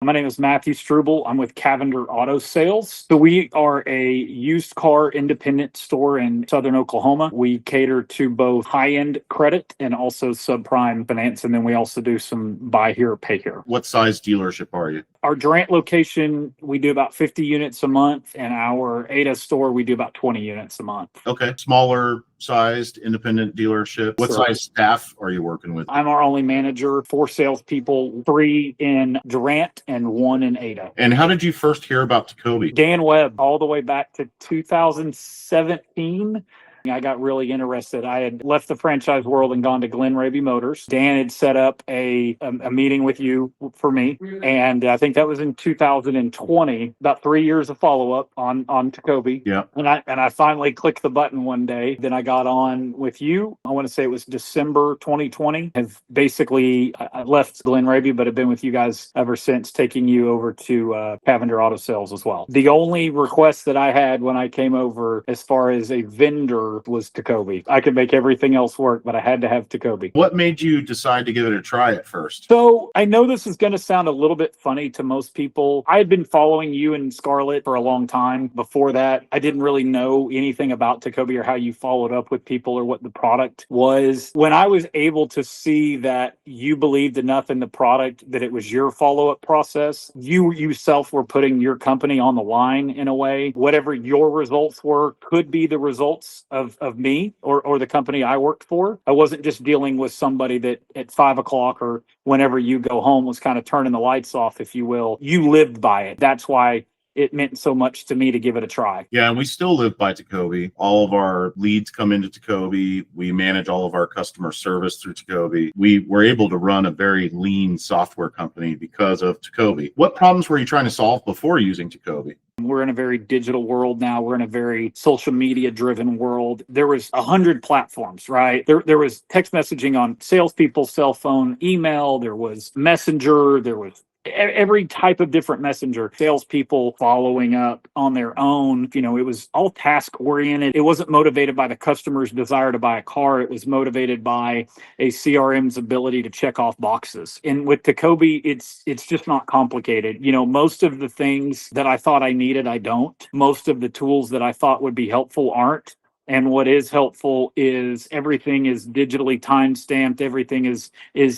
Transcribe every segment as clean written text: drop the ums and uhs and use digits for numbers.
My name is Matthew Struble. I'm with Cavender Auto Sales. So we are a used car independent store in Southern Oklahoma. We cater to both high-end credit and also subprime finance. And then we also do some buy here, pay here. What size dealership are you? Our Durant location, we do about 50 units a month. And our Ada store, we do about 20 units a month. Okay. Smaller sized independent dealership. What size staff are you working with? I'm our only manager, 4 salespeople, 3 in Durant and 1 in Ada. And how did you first hear about TECOBI? Dan Webb, all the way back to 2017. I got really interested. I had left the franchise world and gone to Glen Raby Motors. Dan had set up a meeting with you for me, and I think that was in 2020. About 3 years of follow up on TECOBI. Yeah. And I finally clicked the button one day. Then I got on with you. I want to say it was December 2020. Have basically I left Glen Raby, but have been with you guys ever since, taking you over to Cavender Auto Sales as well. The only request that I had when I came over, as far as a vendor, was TECOBI. I could make everything else work, but I had to have TECOBI. What made you decide to give it a try at first? So I know this is going to sound a little bit funny to most people. I had been following you and Scarlett for a long time. Before that, I didn't really know anything about TECOBI or how you followed up with people or what the product was. When I was able to see that you believed enough in the product that it was your follow-up process, you yourself were putting your company on the line in a way. Whatever your results were could be the results of me or the company I worked for. I wasn't just dealing with somebody that at 5 o'clock or whenever you go home was kind of turning the lights off, if you will. You lived by it. That's why it meant so much to me to give it a try. Yeah, and we still live by TECOBI. All of our leads come into TECOBI. We manage all of our customer service through TECOBI. We were able to run a very lean software company because of TECOBI. What problems were you trying to solve before using TECOBI? We're in a very digital world now. We're in a very social media driven world. There was 100 platforms, right? There was text messaging on salespeople's cell phone, email, there was Messenger, there was every type of different messenger, salespeople following up on their own. You know, it was all task oriented. It wasn't motivated by the customer's desire to buy a car. It was motivated by a CRM's ability to check off boxes. And with TECOBI, it's just not complicated. You know, most of the things that I thought I needed, I don't. Most of the tools that I thought would be helpful aren't. And what is helpful is everything is digitally time-stamped. Everything is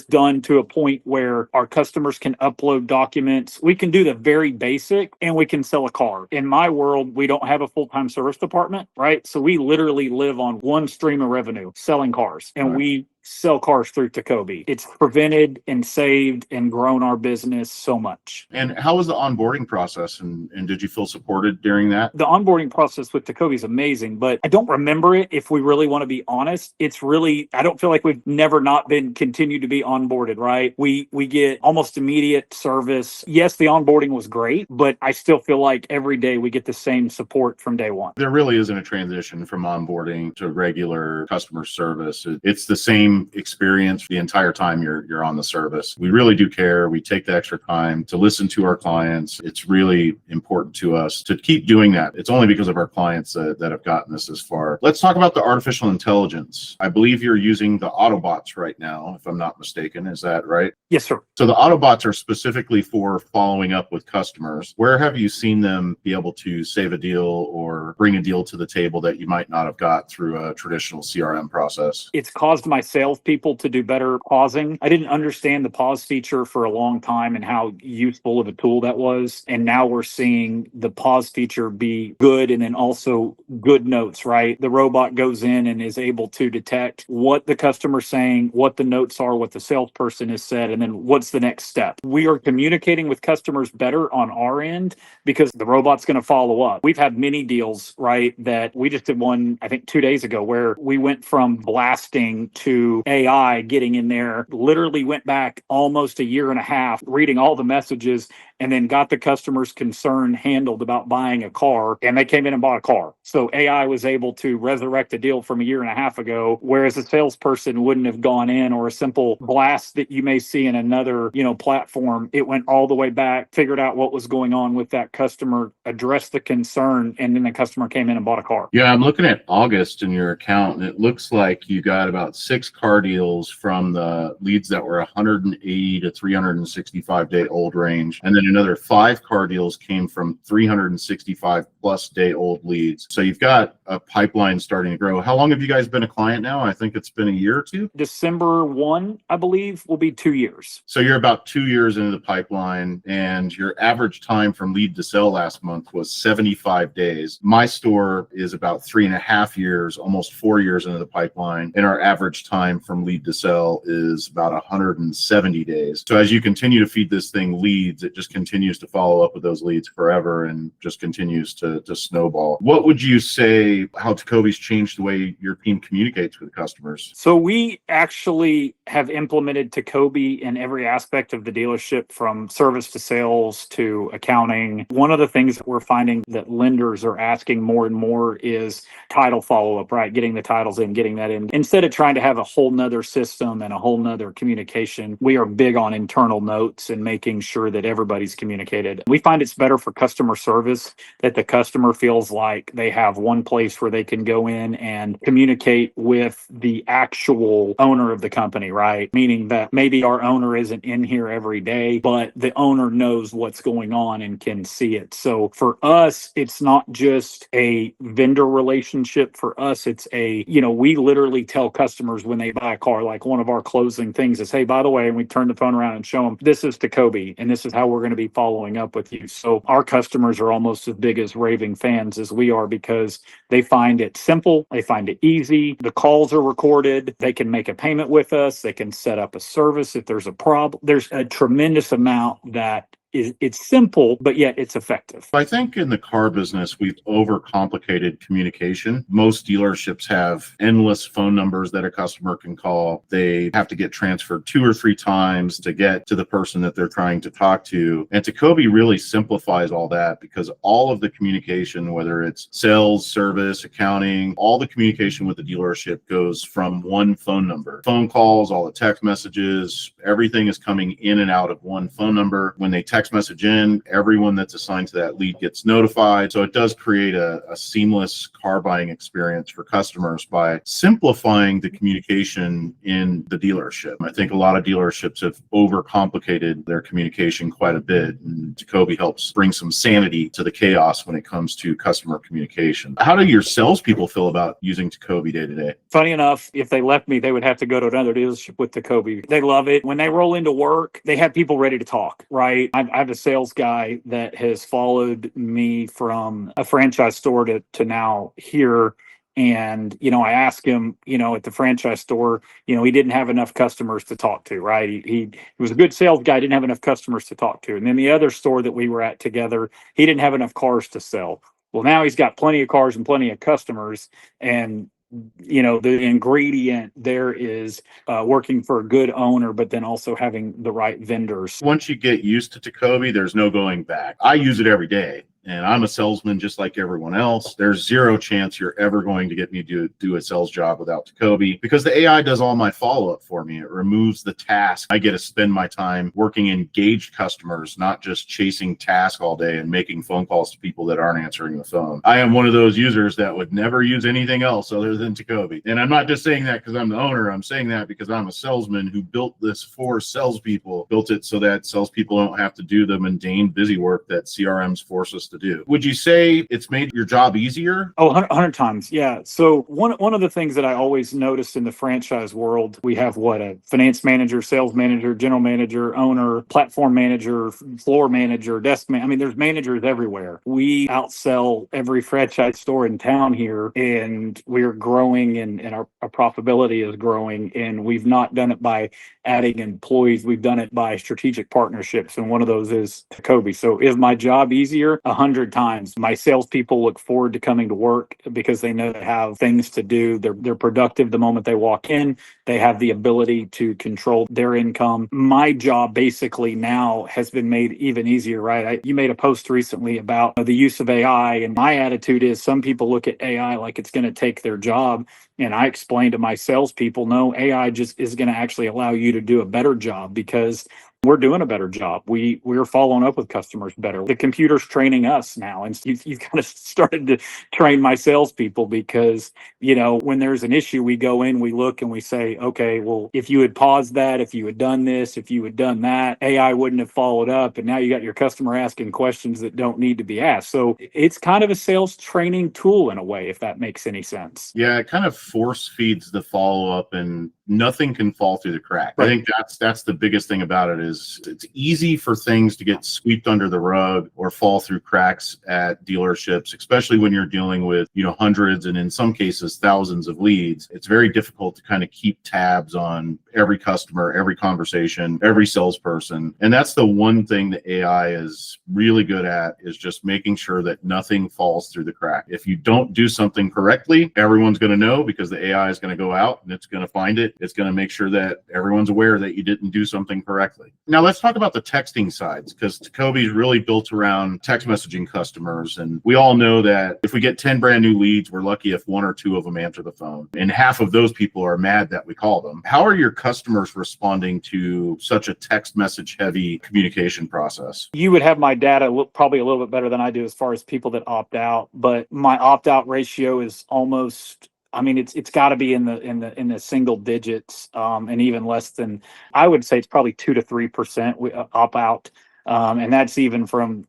done to a point where our customers can upload documents. We can do the very basic, and we can sell a car. In my world, we don't have a full-time service department, right? So we literally live on one stream of revenue, selling cars. And we sell cars through TECOBI. It's prevented and saved and grown our business so much. And how was the onboarding process? And did you feel supported during that? The onboarding process with TECOBI is amazing, but I don't remember it. If we really want to be honest, it's really, I don't feel like we've never not been continued to be onboarded, right? We get almost immediate service. Yes, the onboarding was great, but I still feel like every day we get the same support from day one. There really isn't a transition from onboarding to regular customer service. It's the same experience the entire time you're on the service. We really do care. We take the extra time to listen to our clients. It's really important to us to keep doing that. It's only because of our clients that have gotten us this far. Let's talk about the artificial intelligence. I believe you're using the Autobots right now, if I'm not mistaken. Is that right? Yes, sir. So the Autobots are specifically for following up with customers. Where have you seen them be able to save a deal or bring a deal to the table that you might not have got through a traditional CRM process? It's caused my salespeople to do better pausing. I didn't understand the pause feature for a long time and how useful of a tool that was. And now we're seeing the pause feature be good, and then also good notes, right? The robot goes in and is able to detect what the customer's saying, what the notes are, what the salesperson has said, and then what's the next step. We are communicating with customers better on our end because the robot's going to follow up. We've had many deals, right, that we just did one, I think 2 days ago, where we went from blasting to AI getting in there, literally went back almost a year and a half, reading all the messages, and then got the customer's concern handled about buying a car, and they came in and bought a car. So AI was able to resurrect a deal from a year and a half ago, whereas a salesperson wouldn't have gone in, or a simple blast that you may see in another, platform. It went all the way back, figured out what was going on with that customer, addressed the concern, and then the customer came in and bought a car. Yeah, I'm looking at August in your account, and it looks like you got about 6 car deals from the leads that were 180 to 365 day old range. And then another 5 car deals came from 365 plus day old leads. So you've got a pipeline starting to grow. How long have you guys been a client now? I think it's been a year or two. December 1, I believe, will be 2 years. So you're about 2 years into the pipeline, and your average time from lead to sell last month was 75 days. My store is about 3.5 years, almost 4 years into the pipeline, and our average time from lead to sell is about 170 days. So as you continue to feed this thing leads, it just continues to follow up with those leads forever and just continues to snowball. What would you say how TECOBI's changed the way your team communicates with customers? So we actually have implemented TECOBI in every aspect of the dealership, from service to sales to accounting. One of the things that we're finding that lenders are asking more and more is title follow-up, right? Getting the titles in, getting that in. Instead of trying to have a whole nother system and a whole nother communication, we are big on internal notes and making sure that everybody's communicated. We find it's better for customer service that the customer feels like they have one place where they can go in and communicate with the actual owner of the company, right? Meaning that maybe our owner isn't in here every day, but the owner knows what's going on and can see it. So for us, it's not just a vendor relationship. For us, it's we literally tell customers when they buy a car, like one of our closing things is, hey, by the way, and we turn the phone around and show them, this is TECOBI, and this is how we're going to be following up with you. So our customers are almost as big as raving fans as we are, because they find it simple. They find it easy. The calls are recorded. They can make a payment with us. They can set up a service if there's a problem. There's a tremendous amount that it's simple, but yet it's effective. I think in the car business, we've overcomplicated communication. Most dealerships have endless phone numbers that a customer can call. They have to get transferred 2 or 3 times to get to the person that they're trying to talk to. And TECOBI really simplifies all that, because all of the communication, whether it's sales, service, accounting, all the communication with the dealership goes from one phone number. Phone calls, all the text messages, everything is coming in and out of one phone number. When they text message in, everyone that's assigned to that lead gets notified. So it does create a seamless car buying experience for customers by simplifying the communication in the dealership. I think a lot of dealerships have overcomplicated their communication quite a bit, and TECOBI helps bring some sanity to the chaos when it comes to customer communication. How do your salespeople feel about using TECOBI day to day? Funny enough, if they left me, they would have to go to another dealership with TECOBI. They love it. When they roll into work, they have people ready to talk, right? I have a sales guy that has followed me from a franchise store to now here. And, I asked him, at the franchise store, he didn't have enough customers to talk to, right? He was a good sales guy, didn't have enough customers to talk to. And then the other store that we were at together, he didn't have enough cars to sell. Well, now he's got plenty of cars and plenty of customers. And the ingredient there is working for a good owner, but then also having the right vendors. Once you get used to TECOBI, there's no going back. I use it every day, and I'm a salesman just like everyone else. There's zero chance you're ever going to get me to do a sales job without TECOBI, because the AI does all my follow-up for me. It removes the task. I get to spend my time working engaged customers, not just chasing tasks all day and making phone calls to people that aren't answering the phone. I am one of those users that would never use anything else other than TECOBI. And I'm not just saying that because I'm the owner. I'm saying that because I'm a salesman who built this for salespeople, built it so that salespeople don't have to do the mundane busy work that CRMs force us to do. Would you say it's made your job easier? Oh, 100 times. Yeah. So one of the things that I always noticed in the franchise world, we have a finance manager, sales manager, general manager, owner, platform manager, floor manager, desk man. I mean, there's managers everywhere. We outsell every franchise store in town here, and we're growing, and our profitability is growing. And we've not done it by adding employees. We've done it by strategic partnerships. And one of those is TECOBI. So is my job easier? 100 times. My salespeople look forward to coming to work because they know they have things to do. They're productive the moment they walk in. They have the ability to control their income. My job basically now has been made even easier, right? You made a post recently about the use of AI, and my attitude is some people look at AI like it's going to take their job. And I explain to my salespeople, no, AI just is going to actually allow you to do a better job, because We're doing a better job. We're following up with customers better. The computer's training us now. And you've kind of started to train my salespeople because, when there's an issue, we go in, we look and we say, okay, well, if you had paused that, if you had done this, if you had done that, AI wouldn't have followed up. And now you got your customer asking questions that don't need to be asked. So it's kind of a sales training tool in a way, if that makes any sense. Yeah, it kind of force feeds the follow up, and nothing can fall through the crack. Right. I think that's the biggest thing about it is it's easy for things to get swept under the rug or fall through cracks at dealerships, especially when you're dealing with, hundreds and in some cases thousands of leads. It's very difficult to kind of keep tabs on every customer, every conversation, every salesperson. And that's the one thing that AI is really good at, is just making sure that nothing falls through the crack. If you don't do something correctly, everyone's going to know because the AI is going to go out and it's going to find it. It's going to make sure that everyone's aware that you didn't do something correctly. Now let's talk about the texting sides, because TECOBI is really built around text messaging customers. And we all know that if we get 10 brand new leads, we're lucky if 1 or 2 of them answer the phone. And half of those people are mad that we call them. How are your customers responding to such a text message heavy communication process? You would have my data probably a little bit better than I do as far as people that opt out, but my opt out ratio is almost, it's got to be in the single digits, and even less than, I would say it's probably 2 to 3% we opt out. And that's even from,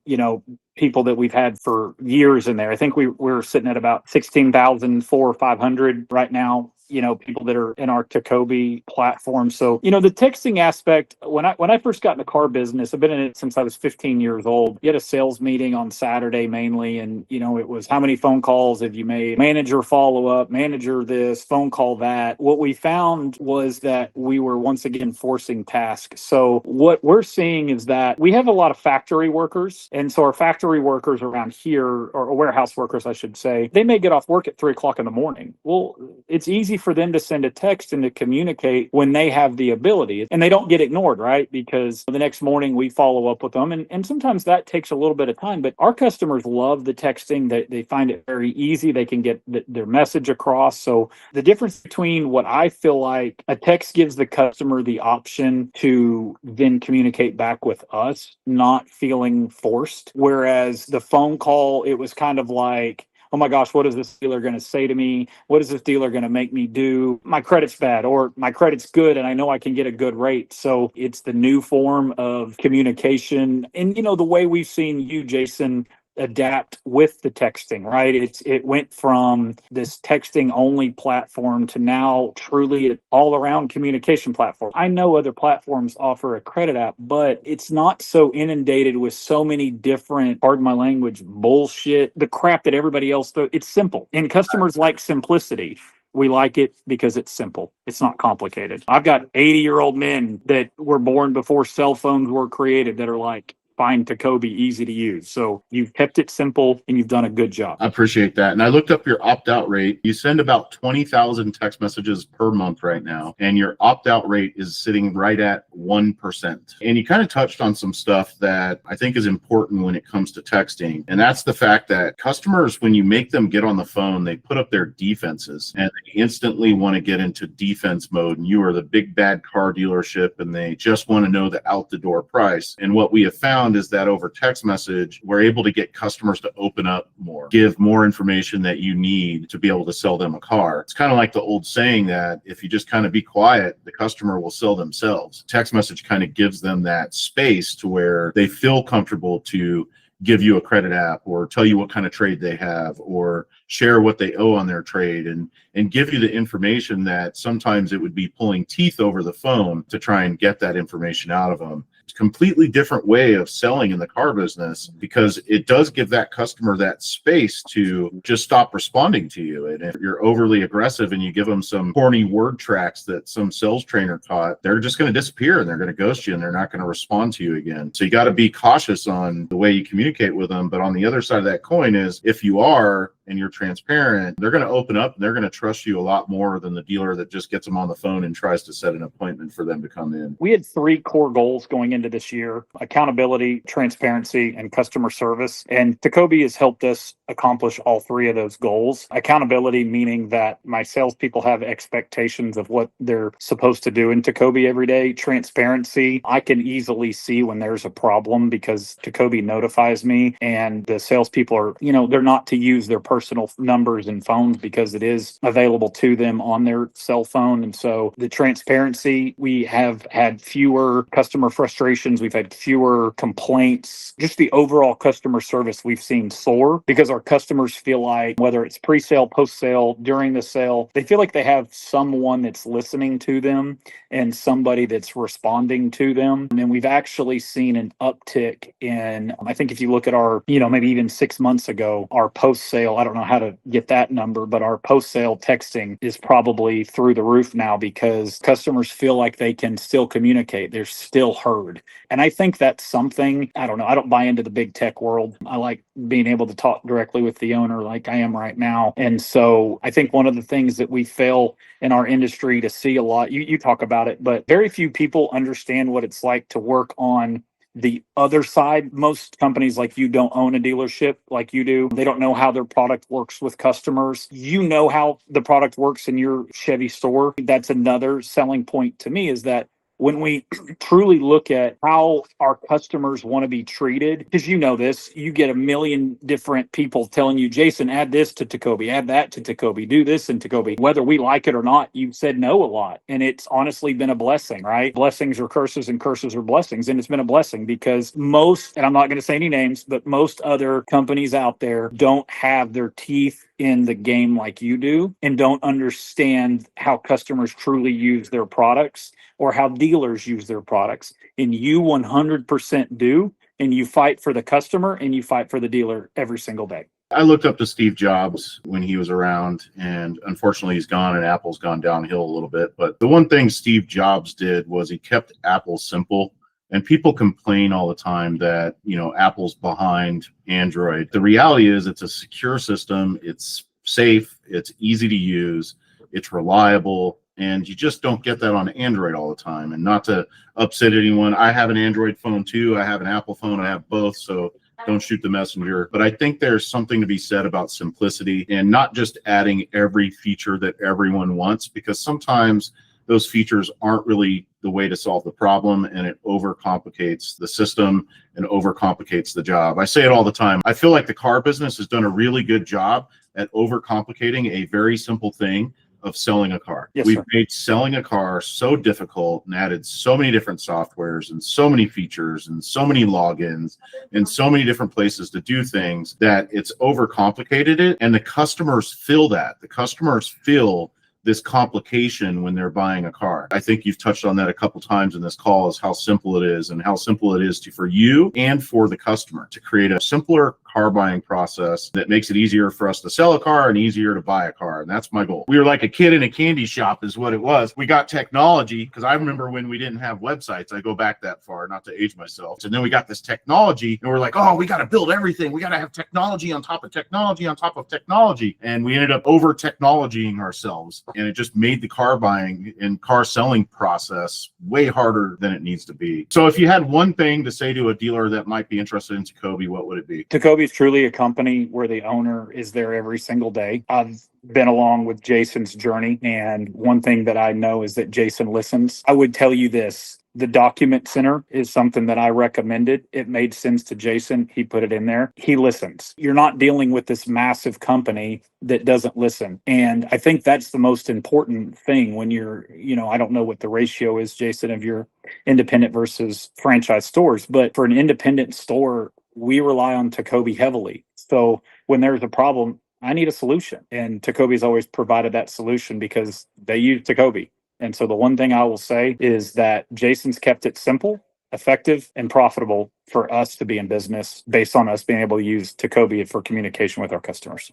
people that we've had for years in there. I think we're sitting at about 16,400 or 500 right now. People that are in our TECOBI platform. So, the texting aspect, when I first got in the car business, I've been in it since I was 15 years old. You had a sales meeting on Saturday mainly. And, it was how many phone calls have you made? Manager follow-up, manager this, phone call that. What we found was that we were once again forcing tasks. So what we're seeing is that we have a lot of factory workers. And so our factory workers around here, or warehouse workers, I should say, they may get off work at 3:00 in the morning. Well, it's easy for them to send a text and to communicate when they have the ability, and they don't get ignored, right? Because the next morning we follow up with them, and sometimes that takes a little bit of time, but our customers love the texting. They find it very easy. They can get their message across. So the difference between what I feel like a text gives the customer the option to then communicate back with us, not feeling forced, whereas the phone call, it was kind of like, oh my gosh, what is this dealer going to say to me? What is this dealer going to make me do? My credit's bad, or my credit's good and I know I can get a good rate. So it's the new form of communication. And, the way we've seen you, Jason, adapt with the texting, right? It went from this texting only platform to now truly an all around communication platform. I know other platforms offer a credit app, but it's not so inundated with so many different, pardon my language, bullshit, the crap that everybody else does. It's simple, and customers like simplicity. We like it because it's simple. It's not complicated. I've got 80-year-old men that were born before cell phones were created that are like, find TECOBI easy to use. So you've kept it simple and you've done a good job. I appreciate that. And I looked up your opt-out rate. You send about 20,000 text messages per month right now, and your opt-out rate is sitting right at 1%. And you kind of touched on some stuff that I think is important when it comes to texting. And that's the fact that customers, when you make them get on the phone, they put up their defenses and they instantly want to get into defense mode. And you are the big bad car dealership and they just want to know the out the door price. And what we have found is that over text message, we're able to get customers to open up more, give more information that you need to be able to sell them a car. It's kind of like the old saying that if you just kind of be quiet, the customer will sell themselves. Text message kind of gives them that space to where they feel comfortable to give you a credit app or tell you what kind of trade they have or share what they owe on their trade and give you the information that sometimes it would be pulling teeth over the phone to try and get that information out of them. It's a completely different way of selling in the car business because it does give that customer that space to just stop responding to you. And if you're overly aggressive and you give them some corny word tracks that some sales trainer taught, they're just going to disappear and they're going to ghost you and they're not going to respond to you again. So you got to be cautious on the way you communicate with them. But on the other side of that coin is if you are and you're transparent, they're going to open up and they're going to trust you a lot more than the dealer that just gets them on the phone and tries to set an appointment for them to come in. We had 3 core goals going into this year: accountability, transparency, and customer service. And TECOBI has helped us accomplish all 3 of those goals. Accountability, meaning that my salespeople have expectations of what they're supposed to do in TECOBI every day. Transparency, I can easily see when there's a problem because TECOBI notifies me, and the salespeople are, they're not to use their personal numbers and phones because it is available to them on their cell phone. And so the transparency, we have had fewer customer frustrations. We've had fewer complaints. Just the overall customer service we've seen soar because our customers feel like, whether it's pre-sale, post-sale, during the sale, they feel like they have someone that's listening to them and somebody that's responding to them. And we've actually seen an uptick in, I think if you look at our, maybe even 6 months ago, our post-sale, I don't know how to get that number, but our post-sale texting is probably through the roof now because customers feel like they can still communicate. They're still heard. And I think that's something, I don't know, I don't buy into the big tech world. I like being able to talk directly with the owner like I am right now. And so I think one of the things that we fail in our industry to see a lot, you talk about it, but very few people understand what it's like to work on the other side. Most companies like you don't own a dealership like you do. They don't know how their product works with customers. You know how the product works in your Chevy store. That's another selling point to me, is that when we truly look at how our customers want to be treated, because this, you get a million different people telling you, Jason, add this to TECOBI, add that to TECOBI, do this in TECOBI. Whether we like it or not, you've said no a lot. And it's honestly been a blessing, right? Blessings are curses and curses are blessings. And it's been a blessing because most, and I'm not going to say any names, but most other companies out there don't have their teeth in the game like you do and don't understand how customers truly use their products or how dealers use their products. And you 100% do, and you fight for the customer and you fight for the dealer every single day. I looked up to Steve Jobs when he was around, and unfortunately he's gone and Apple's gone downhill a little bit. But the one thing Steve Jobs did was he kept Apple simple. And people complain all the time that, Apple's behind Android. The reality is it's a secure system. It's safe. It's easy to use. It's reliable. And you just don't get that on Android all the time. And not to upset anyone, I have an Android phone too. I have an Apple phone. I have both. So don't shoot the messenger. But I think there's something to be said about simplicity and not just adding every feature that everyone wants, because sometimes those features aren't really the way to solve the problem, and it overcomplicates the system and overcomplicates the job. I say it all the time. I feel like the car business has done a really good job at overcomplicating a very simple thing of selling a car. Yes, We've sir. made selling a car so difficult and added so many different softwares and so many features and so many logins and so many different places to do things that it's overcomplicated it. And the customers feel that. The customers feel this complication when they're buying a car. I think you've touched on that a couple times in this call, is how simple it is and how simple it is for you and for the customer to create a simpler car buying process that makes it easier for us to sell a car and easier to buy a car. And that's my goal. We were like a kid in a candy shop is what it was. We got technology, because I remember when we didn't have websites. I go back that far, not to age myself. And then we got this technology and we're like, oh, we got to build everything. We got to have technology on top of technology on top of technology. And we ended up over technologying ourselves. And it just made the car buying and car selling process way harder than it needs to be. So if you had one thing to say to a dealer that might be interested in TECOBI, what would it be? TECOBI is truly a company where the owner is there every single day. I've been along with Jason's journey, and one thing that I know is that Jason listens. I would tell you this. The document center is something that I recommended. It made sense to Jason. He put it in there. He listens. You're not dealing with this massive company that doesn't listen. And I think that's the most important thing when you're, I don't know what the ratio is, Jason, of your independent versus franchise stores, but for an independent store, we rely on TECOBI heavily. So when there's a problem, I need a solution. And TECOBI's always provided that solution because they use TECOBI. And so the one thing I will say is that Jason's kept it simple, effective, and profitable for us to be in business based on us being able to use TECOBI for communication with our customers.